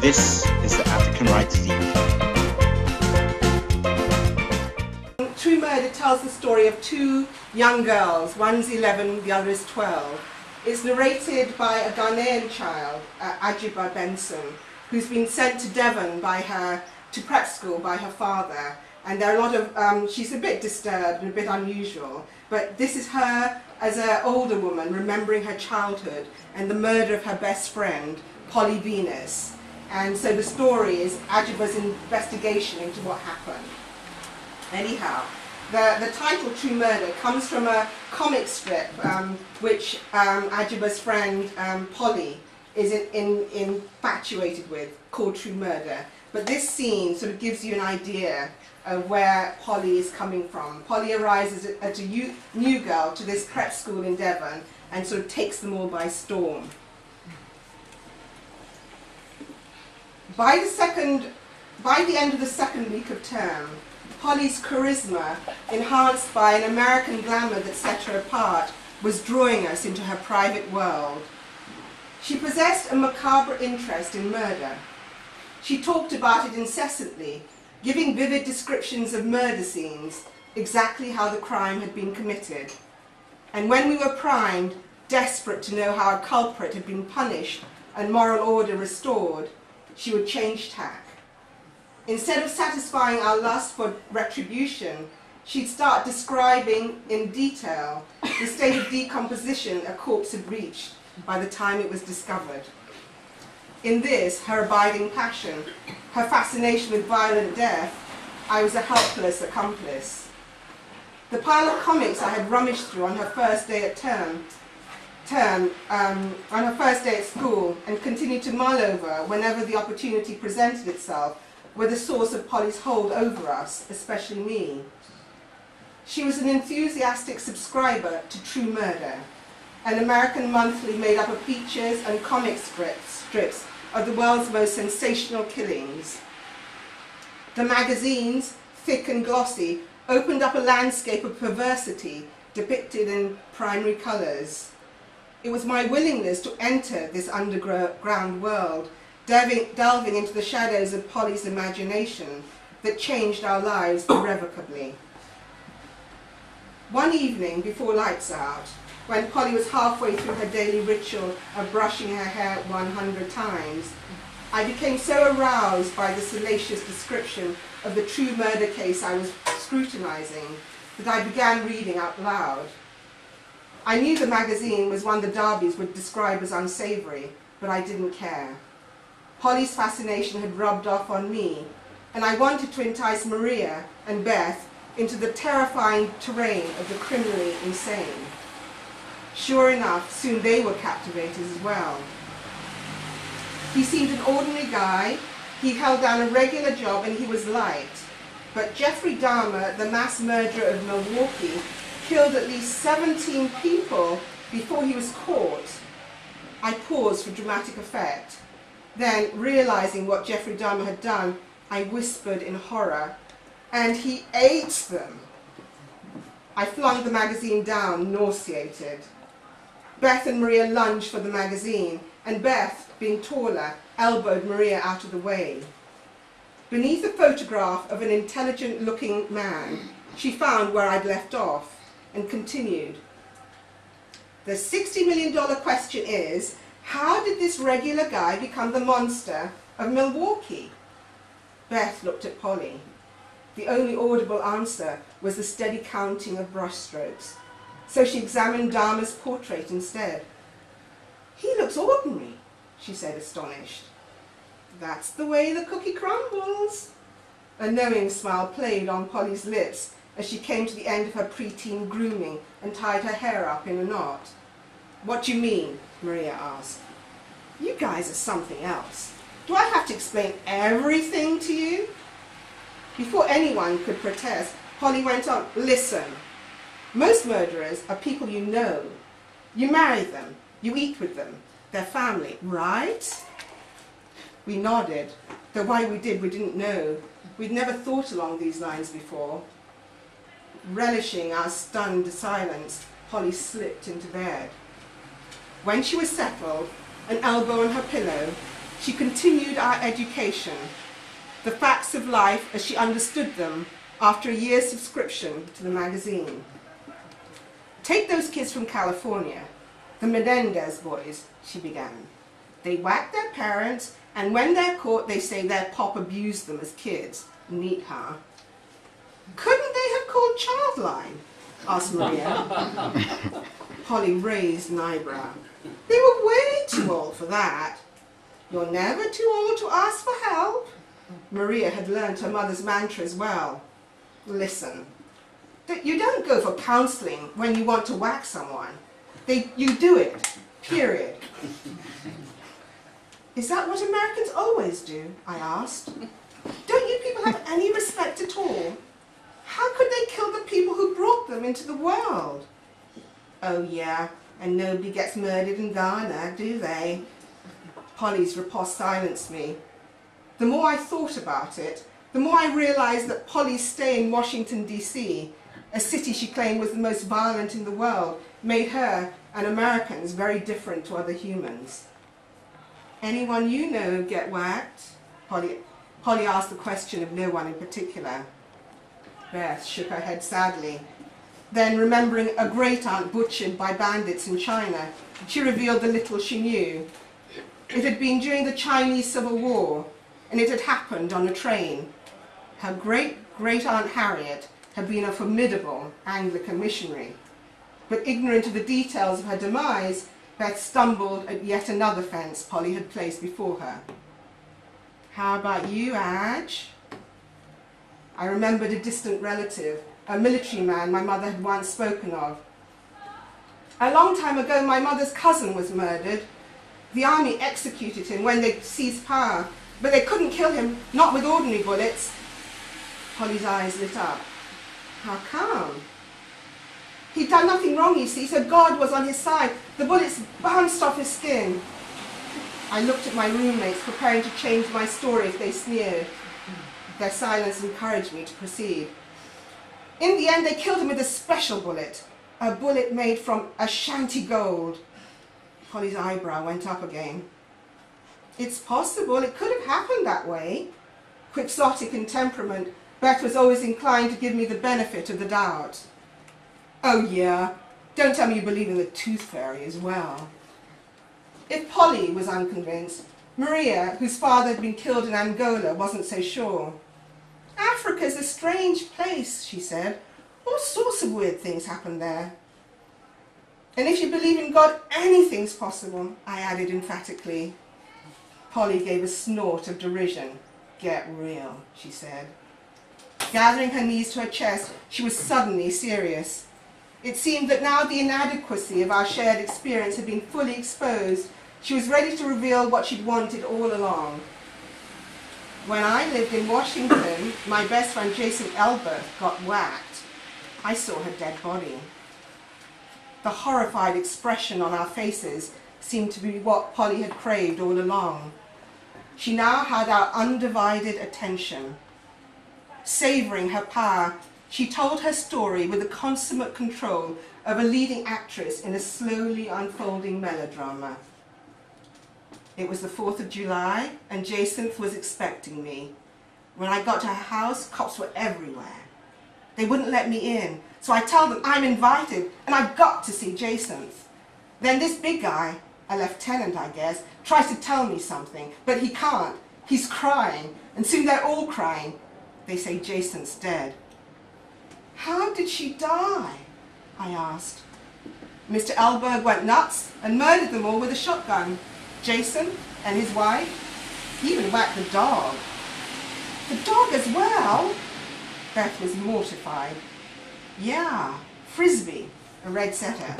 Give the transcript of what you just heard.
This is the African Rights League. True Murder tells the story of two young girls. One's 11, the other is 12. It's narrated by a Ghanaian child, Yaba Badoe, who's been sent to Devon to prep school by her father. And there are a lot of, she's a bit disturbed and a bit unusual, but this is her as an older woman remembering her childhood and the murder of her best friend, Polly Venus. And so the story is Yaba's investigation into what happened. Anyhow, the title True Murder comes from a comic strip which Yaba's friend Polly is infatuated with, called True Murder. But this scene sort of gives you an idea of where Polly is coming from. Polly arrives as a new girl to this prep school in Devon and sort of takes them all by storm. By the end of the second week of term, Polly's charisma, enhanced by an American glamour that set her apart, was drawing us into her private world. She possessed a macabre interest in murder. She talked about it incessantly, giving vivid descriptions of murder scenes, exactly how the crime had been committed. And when we were primed, desperate to know how a culprit had been punished and moral order restored, she would change tack. Instead of satisfying our lust for retribution, she'd start describing in detail the state of decomposition a corpse had reached by the time it was discovered. In this, her abiding passion, her fascination with violent death, I was a helpless accomplice. The pile of comics I had rummaged through on her first day at on her first day at school and continued to mull over whenever the opportunity presented itself were the source of Polly's hold over us, especially me. She was an enthusiastic subscriber to True Murder, an American monthly made up of features and comic strips of the world's most sensational killings. The magazines, thick and glossy, opened up a landscape of perversity depicted in primary colours. It was my willingness to enter this underground world, delving into the shadows of Polly's imagination, that changed our lives irrevocably. One evening before lights out, when Polly was halfway through her daily ritual of brushing her hair 100 times, I became so aroused by the salacious description of the true murder case I was scrutinizing that I began reading out loud. I knew the magazine was one the Darbys would describe as unsavory, but I didn't care. Polly's fascination had rubbed off on me, and I wanted to entice Maria and Beth into the terrifying terrain of the criminally insane. Sure enough, soon they were captivated as well. He seemed an ordinary guy, he held down a regular job, and he was liked. But Jeffrey Dahmer, the mass murderer of Milwaukee, killed at least 17 people before he was caught. I paused for dramatic effect. Then, realizing what Jeffrey Dahmer had done, I whispered in horror, "And he ate them." I flung the magazine down, nauseated. Beth and Maria lunged for the magazine, and Beth, being taller, elbowed Maria out of the way. Beneath a photograph of an intelligent-looking man, she found where I'd left off, and continued. The $60 million question is, how did this regular guy become the monster of Milwaukee? Beth looked at Polly. The only audible answer was the steady counting of brushstrokes, so she examined Dahmer's portrait instead. "He looks ordinary," she said, astonished. "That's the way the cookie crumbles." A knowing smile played on Polly's lips as she came to the end of her preteen grooming and tied her hair up in a knot. "What do you mean?" Maria asked. "You guys are something else. Do I have to explain everything to you?" Before anyone could protest, Polly went on, "Listen, most murderers are people you know. You marry them, you eat with them, they're family, right?" We nodded, though why we did we didn't know. We'd never thought along these lines before. Relishing our stunned silence, Polly slipped into bed. When she was settled, an elbow on her pillow, she continued our education, the facts of life as she understood them after a year's subscription to the magazine. Take those kids from California, the Menendez boys, she began. They whack their parents, and when they're caught, they say their pop abused them as kids. Neat, huh? Couldn't they have called Childline? Asked Maria. Polly raised an eyebrow. They were way too old for that. You're never too old to ask for help. Maria had learned her mother's mantras well. Listen, you don't go for counselling when you want to whack someone. You do it, period. Is that what Americans always do? I asked. Don't you people have any respect at all? How could they kill the people who brought them into the world? Oh yeah, and nobody gets murdered in Ghana, do they? Polly's riposte silenced me. The more I thought about it, the more I realised that Polly's stay in Washington, D.C., a city she claimed was the most violent in the world, made her and Americans very different to other humans. Anyone you know get whacked? Polly asked the question of no one in particular. Beth shook her head sadly. Then, remembering a great-aunt butchered by bandits in China, she revealed the little she knew. It had been during the Chinese Civil War, and it had happened on a train. Her great-great-aunt Harriet had been a formidable Anglican missionary. But ignorant of the details of her demise, Beth stumbled at yet another fence Polly had placed before her. How about you, Adge? I remembered a distant relative, a military man my mother had once spoken of. A long time ago, my mother's cousin was murdered. The army executed him when they seized power, but they couldn't kill him, not with ordinary bullets. Polly's eyes lit up. How come? He'd done nothing wrong, you see, so God was on his side. The bullets bounced off his skin. I looked at my roommates, preparing to change my story if they sneered. Their silence encouraged me to proceed. In the end, they killed him with a special bullet, a bullet made from Ashanti gold. Polly's eyebrow went up again. It's possible, it could have happened that way. Quixotic in temperament, Beth was always inclined to give me the benefit of the doubt. Oh yeah, don't tell me you believe in the tooth fairy as well. If Polly was unconvinced, Maria, whose father had been killed in Angola, wasn't so sure. Africa's a strange place, she said. All sorts of weird things happen there. And if you believe in God, anything's possible, I added emphatically. Polly gave a snort of derision. Get real, she said. Gathering her knees to her chest, she was suddenly serious. It seemed that now the inadequacy of our shared experience had been fully exposed, she was ready to reveal what she'd wanted all along. When I lived in Washington, my best friend Jason Elberth got whacked. I saw her dead body. The horrified expression on our faces seemed to be what Polly had craved all along. She now had our undivided attention. Savouring her power, she told her story with the consummate control of a leading actress in a slowly unfolding melodrama. It was the 4th of July, and Jacinth was expecting me. When I got to her house, cops were everywhere. They wouldn't let me in, so I told them I'm invited, and I've got to see Jacinth. Then this big guy, a lieutenant I guess, tries to tell me something, but he can't. He's crying, and soon they're all crying. They say Jacinth's dead. How did she die? I asked. Mr. Elberg went nuts and murdered them all with a shotgun. Jason and his wife, he even whacked the dog. The dog as well? Beth was mortified. Yeah, Frisbee, a red setter.